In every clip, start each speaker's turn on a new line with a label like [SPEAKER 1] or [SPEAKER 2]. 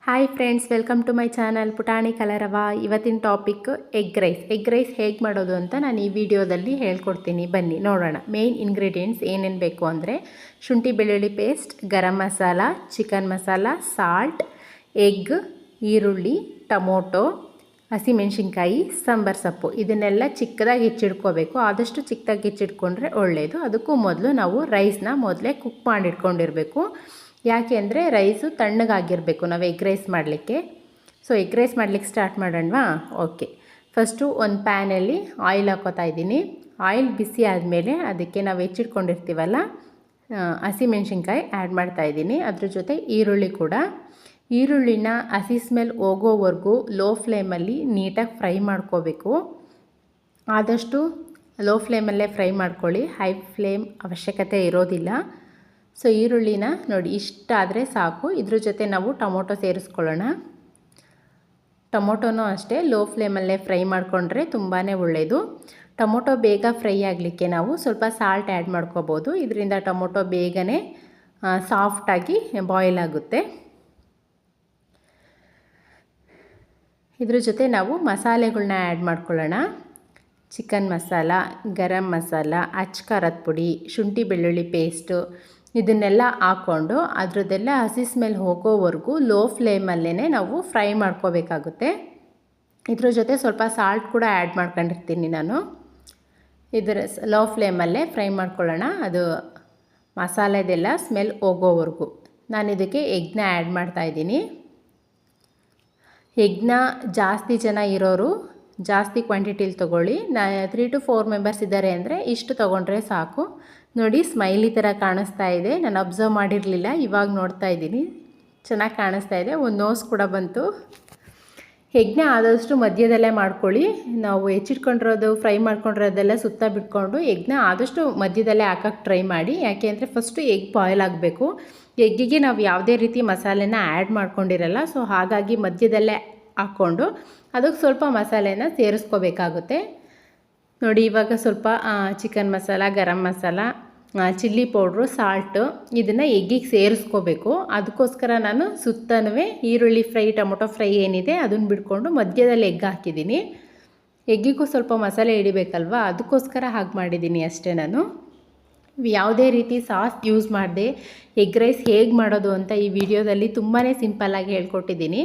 [SPEAKER 1] Hi friends, welcome to my channel Putani Kalarava. ಇವತ್ತಿನ topic egg rice ಹೇಗೆ ಮಾಡೋದು ಅಂತ ನಾನು ಈ ವಿಡಿಯೋದಲ್ಲಿ ಹೇಳ್ಕೊಡ್ತೀನಿ. ಬನ್ನಿ ನೋಡೋಣ. ಮೇನ್ ಇಂಗ್ರೀಡಿಯೆಂಟ್ಸ್ ಏನೇನು ಬೇಕು ಅಂದರೆ ಶುಂಠಿ ಬೆಳ್ಳುಳ್ಳಿ paste, garam masala, chicken masala, salt, egg, ಈರುಳ್ಳಿ, ಟೊಮೊಟೊ, ಹಸಿಮೆಣಸಿನ್ಕಾಯಿ, ಸಾಂಬಾರು ಸೊಪ್ಪು. ಇದನ್ನೆಲ್ಲ ಚಿಕ್ಕದಾಗಿ ಹೆಚ್ಚಿಡ್ಕೋಬೇಕು. ಆದಷ್ಟು ಚಿಕ್ಕದಾಗಿ ಹೆಚ್ಚಿಡ್ಕೊಂಡ್ರೆ ಒಳ್ಳೆಯದು. ಅದಕ್ಕೂ ಮೊದಲು ನಾವು ರೈಸ್ನ ಮೊದಲೇ ಕುಕ್ ಮಾಡಿಟ್ಕೊಂಡಿರಬೇಕು. ಯಾಕೆ ಅಂದರೆ ರೈಸು ತಣ್ಣಗಾಗಿರಬೇಕು ನಾವು ಎಗ್ ರೈಸ್ ಮಾಡಲಿಕ್ಕೆ. ಸೊ ಎಗ್ ರೈಸ್ ಮಾಡಲಿಕ್ಕೆ ಸ್ಟಾರ್ಟ್ ಮಾಡೋಣವಾ? ಓಕೆ. ಫಸ್ಟು ಒಂದು ಪ್ಯಾನಲ್ಲಿ ಆಯಿಲ್ ಹಾಕೋತಾ ಇದ್ದೀನಿ. ಆಯಿಲ್ ಬಿಸಿ ಆದಮೇಲೆ ಅದಕ್ಕೆ ನಾವು ಹೆಚ್ಚಿಟ್ಕೊಂಡಿರ್ತೀವಲ್ಲ ಹಸಿಮೆಣ್ಸಿನ್ಕಾಯಿ ಆ್ಯಡ್ ಮಾಡ್ತಾಯಿದ್ದೀನಿ. ಅದ್ರ ಜೊತೆ ಈರುಳ್ಳಿ ಕೂಡ. ಈರುಳ್ಳಿನ ಹಸಿ ಸ್ಮೆಲ್ ಹೋಗೋವರೆಗೂ ಲೋ ಫ್ಲೇಮಲ್ಲಿ ನೀಟಾಗಿ ಫ್ರೈ ಮಾಡ್ಕೋಬೇಕು. ಆದಷ್ಟು ಲೋ ಫ್ಲೇಮಲ್ಲೇ ಫ್ರೈ ಮಾಡ್ಕೊಳ್ಳಿ, ಹೈ ಫ್ಲೇಮ್ ಅವಶ್ಯಕತೆ ಇರೋದಿಲ್ಲ. ಸೊ ಈರುಳ್ಳಿನ ನೋಡಿ ಇಷ್ಟಾದರೆ ಸಾಕು. ಇದ್ರ ಜೊತೆ ನಾವು ಟೊಮೊಟೊ ಸೇರಿಸ್ಕೊಳ್ಳೋಣ. ಟೊಮೊಟೊನೂ ಅಷ್ಟೇ ಲೋ ಫ್ಲೇಮಲ್ಲೇ ಫ್ರೈ ಮಾಡಿಕೊಂಡ್ರೆ ತುಂಬಾ ಒಳ್ಳೆಯದು. ಟೊಮೊಟೊ ಬೇಗ ಫ್ರೈ ಆಗಲಿಕ್ಕೆ ನಾವು ಸ್ವಲ್ಪ ಸಾಲ್ಟ್ ಆ್ಯಡ್ ಮಾಡ್ಕೋಬೋದು. ಇದರಿಂದ ಟೊಮೊಟೊ ಬೇಗನೆ ಸಾಫ್ಟಾಗಿ ಬಾಯ್ಲ್ ಆಗುತ್ತೆ. ಇದ್ರ ಜೊತೆ ನಾವು ಮಸಾಲೆಗಳನ್ನ ಆ್ಯಡ್ ಮಾಡ್ಕೊಳ್ಳೋಣ. ಚಿಕನ್ ಮಸಾಲ, ಗರಂ ಮಸಾಲ, ಅಚ್ಚ ಖಾರದ ಪುಡಿ, ಶುಂಠಿ ಬೆಳ್ಳುಳ್ಳಿ ಪೇಸ್ಟು, ಇದನ್ನೆಲ್ಲ ಹಾಕ್ಕೊಂಡು ಅದರದ್ದೆಲ್ಲ ಹಸಿ ಸ್ಮೆಲ್ ಹೋಗೋವರೆಗೂ ಲೋ ಫ್ಲೇಮಲ್ಲೇ ನಾವು ಫ್ರೈ ಮಾಡ್ಕೋಬೇಕಾಗುತ್ತೆ. ಇದ್ರ ಜೊತೆ ಸ್ವಲ್ಪ ಸಾಲ್ಟ್ ಕೂಡ ಆ್ಯಡ್ ಮಾಡ್ಕೊಂಡಿರ್ತೀನಿ ನಾನು. ಇದರ ಲೋ ಫ್ಲೇಮಲ್ಲೇ ಫ್ರೈ ಮಾಡ್ಕೊಳ್ಳೋಣ, ಅದು ಮಸಾಲೆದೆಲ್ಲ ಸ್ಮೆಲ್ ಹೋಗೋವರೆಗೂ. ನಾನು ಇದಕ್ಕೆ ಎಗ್ನ ಆ್ಯಡ್ ಮಾಡ್ತಾಯಿದ್ದೀನಿ. ಎಗ್ನ ಜಾಸ್ತಿ ಜನ ಇರೋರು ಜಾಸ್ತಿ ಕ್ವಾಂಟಿಟಿಲಿ ತೊಗೊಳ್ಳಿ. 3 to 4 ಮೆಂಬರ್ಸ್ ಇದ್ದಾರೆ ಅಂದರೆ ಇಷ್ಟು ತೊಗೊಂಡ್ರೆ ಸಾಕು. ನೋಡಿ ಸ್ಮೈಲಿ ಥರ ಕಾಣಿಸ್ತಾ ಇದೆ. ನಾನು ಅಬ್ಸರ್ವ್ ಮಾಡಿರಲಿಲ್ಲ, ಇವಾಗ ನೋಡ್ತಾ ಇದ್ದೀನಿ. ಚೆನ್ನಾಗಿ ಕಾಣಿಸ್ತಾ ಇದೆ. ಒಂದು ನೋಸ್ ಕೂಡ ಬಂತು. ಎಗ್ನ ಆದಷ್ಟು ಮಧ್ಯದಲ್ಲೇ ಮಾಡ್ಕೊಳ್ಳಿ. ನಾವು ಹೆಚ್ಚಿಟ್ಕೊಂಡಿರೋದು ಫ್ರೈ ಮಾಡ್ಕೊಂಡಿರೋದೆಲ್ಲ ಸುತ್ತ ಬಿಟ್ಕೊಂಡು ಎಗ್ನ ಆದಷ್ಟು ಮಧ್ಯದಲ್ಲೇ ಹಾಕೋಕ್ಕೆ ಟ್ರೈ ಮಾಡಿ. ಯಾಕೆ ಅಂದರೆ ಫಸ್ಟು ಎಗ್ ಬಾಯ್ಲ್ ಆಗಬೇಕು. ಎಗ್ಗಿಗೆ ನಾವು ಯಾವುದೇ ರೀತಿ ಮಸಾಲೆನ ಆ್ಯಡ್ ಮಾಡ್ಕೊಂಡಿರಲ್ಲ. ಸೊ ಹಾಗಾಗಿ ಮಧ್ಯದಲ್ಲೇ ಹಾಕ್ಕೊಂಡು ಅದಕ್ಕೆ ಸ್ವಲ್ಪ ಮಸಾಲೆನ ಸೇರಿಸ್ಕೋಬೇಕಾಗುತ್ತೆ. ನೋಡಿ ಇವಾಗ ಸ್ವಲ್ಪ chicken masala, garam masala, chilli powder, salt ಇದನ್ನು ಎಗ್ಗಿಗೆ ಸೇರಿಸ್ಕೋಬೇಕು. ಅದಕ್ಕೋಸ್ಕರ ನಾನು ಸುತ್ತನೂ ಈರುಳ್ಳಿ ಫ್ರೈ, ಟೊಮೊಟೊ ಫ್ರೈ ಏನಿದೆ ಅದನ್ನು ಬಿಟ್ಕೊಂಡು ಮಧ್ಯದಲ್ಲಿ ಎಗ್ ಹಾಕಿದ್ದೀನಿ. ಎಗ್ಗಿಗೂ ಸ್ವಲ್ಪ ಮಸಾಲೆ ಹಿಡಿಬೇಕಲ್ವ, ಅದಕ್ಕೋಸ್ಕರ ಹಾಗೆ ಮಾಡಿದ್ದೀನಿ ಅಷ್ಟೇ. ನಾನು ಯಾವುದೇ ರೀತಿ ಸಾಸ್ ಯೂಸ್ ಮಾಡಿದೆ ಎಗ್ ರೈಸ್ ಹೇಗೆ ಮಾಡೋದು ಅಂತ ಈ ವಿಡಿಯೋದಲ್ಲಿ ತುಂಬಾ ಸಿಂಪಲ್ಲಾಗಿ ಹೇಳ್ಕೊಟ್ಟಿದ್ದೀನಿ.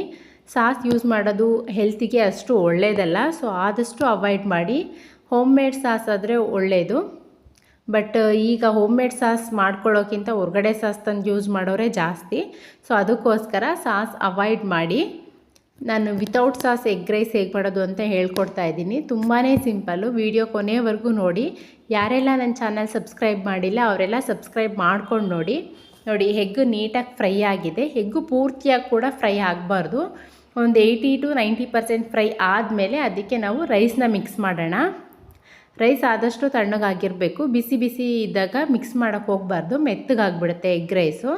[SPEAKER 1] ಸಾಸ್ ಯೂಸ್ ಮಾಡೋದು ಹೆಲ್ತಿಗೆ ಅಷ್ಟು ಒಳ್ಳೆಯದಲ್ಲ. ಸೊ ಆದಷ್ಟು ಅವಾಯ್ಡ್ ಮಾಡಿ. ಹೋಮ್ ಮೇಡ್ ಸಾಸ್ ಆದರೆ ಒಳ್ಳೆಯದು. ಬಟ್ ಈಗ ಹೋಮ್ ಮೇಡ್ ಸಾಸ್ ಮಾಡ್ಕೊಳ್ಳೋಕ್ಕಿಂತ ಹೊರಗಡೆ ಸಾಸ್ ತಂದು ಯೂಸ್ ಮಾಡೋರೇ ಜಾಸ್ತಿ. ಸೊ ಅದಕ್ಕೋಸ್ಕರ ಸಾಸ್ ಅವಾಯ್ಡ್ ಮಾಡಿ. ನಾನು ವಿತೌಟ್ ಸಾಸ್ ಎಗ್ ರೈಸ್ ಹೇಗೆ ಮಾಡೋದು ಅಂತ ಹೇಳ್ಕೊಡ್ತಾ ಇದ್ದೀನಿ. ತುಂಬಾ ಸಿಂಪಲ್ಲು. ವಿಡಿಯೋ ಕೊನೆವರೆಗೂ ನೋಡಿ. ಯಾರೆಲ್ಲ ನನ್ನ ಚಾನಲ್ ಸಬ್ಸ್ಕ್ರೈಬ್ ಮಾಡಿಲ್ಲ ಅವರೆಲ್ಲ ಸಬ್ಸ್ಕ್ರೈಬ್ ಮಾಡ್ಕೊಂಡು ನೋಡಿ. ನೋಡಿ ಎಗ್ ನೀಟಾಗಿ ಫ್ರೈ ಆಗಿದೆ. ಎಗ್ಗು ಪೂರ್ತಿಯಾಗಿ ಕೂಡ ಫ್ರೈ ಆಗಬಾರ್ದು. ಒಂದು 80 to 90% ಫ್ರೈ ಆದಮೇಲೆ ಅದಕ್ಕೆ ನಾವು ರೈಸ್ನ ಮಿಕ್ಸ್ ಮಾಡೋಣ. ರೈಸ್ ಆದಷ್ಟು ತಣ್ಣಗಾಗಿರಬೇಕು. ಬಿಸಿ ಬಿಸಿ ಇದ್ದಾಗ ಮಿಕ್ಸ್ ಮಾಡೋಕ್ಕೆ ಹೋಗಬಾರ್ದು, ಮೆತ್ತಗಾಗ್ಬಿಡುತ್ತೆ ಎಗ್ ರೈಸು.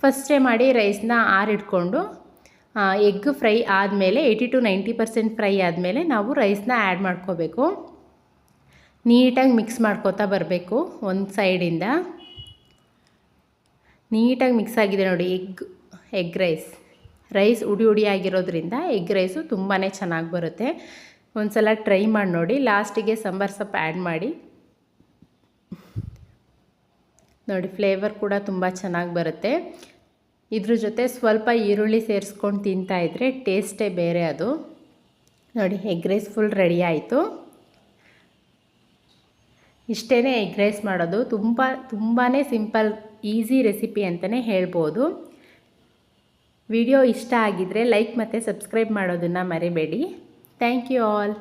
[SPEAKER 1] ಫಸ್ಟೇ ಮಾಡಿ ರೈಸ್ನ ಆರಿಟ್ಕೊಂಡು ಎಗ್ ಫ್ರೈ ಆದಮೇಲೆ 80 to 90% ಫ್ರೈ ಆದಮೇಲೆ ನಾವು ರೈಸ್ನ ಆ್ಯಡ್ ಮಾಡ್ಕೋಬೇಕು. ನೀಟಾಗಿ ಮಿಕ್ಸ್ ಮಾಡ್ಕೋತಾ ಬರಬೇಕು. ಒಂದು ಸೈಡಿಂದ ನೀಟಾಗಿ ಮಿಕ್ಸ್ ಆಗಿದೆ ನೋಡಿ ಎಗ್ ರೈಸ್ ಉಡಿ ಉಡಿ ಆಗಿರೋದ್ರಿಂದ ಎಗ್ ರೈಸು ತುಂಬಾ ಚೆನ್ನಾಗಿ ಬರುತ್ತೆ. ಒಂದು ಸಲ ಟ್ರೈ ಮಾಡಿ ನೋಡಿ. ಲಾಸ್ಟಿಗೆ ಸಾಂಬಾರು ಸೊಪ್ಪು ಆ್ಯಡ್ ಮಾಡಿ ನೋಡಿ, ಫ್ಲೇವರ್ ಕೂಡ ತುಂಬ ಚೆನ್ನಾಗಿ ಬರುತ್ತೆ. ಇದ್ರ ಜೊತೆ ಸ್ವಲ್ಪ ಈರುಳ್ಳಿ ಸೇರಿಸ್ಕೊಂಡು ತಿಂತಾಯಿದ್ರೆ ಟೇಸ್ಟೇ ಬೇರೆ ಅದು. ನೋಡಿ ಎಗ್ ರೈಸ್ ಫುಲ್ ರೆಡಿ ಆಯಿತು. ಇಷ್ಟೇ ಎಗ್ ರೈಸ್ ಮಾಡೋದು. ತುಂಬಾ ಸಿಂಪಲ್, ಈಸಿ ರೆಸಿಪಿ ಅಂತಲೇ ಹೇಳ್ಬೋದು. ವಿಡಿಯೋ ಇಷ್ಟ ಆಗಿದ್ದರೆ ಲೈಕ್ ಮತ್ತು ಸಬ್ಸ್ಕ್ರೈಬ್ ಮಾಡೋದನ್ನು ಮರಿಬೇಡಿ. Thank you all.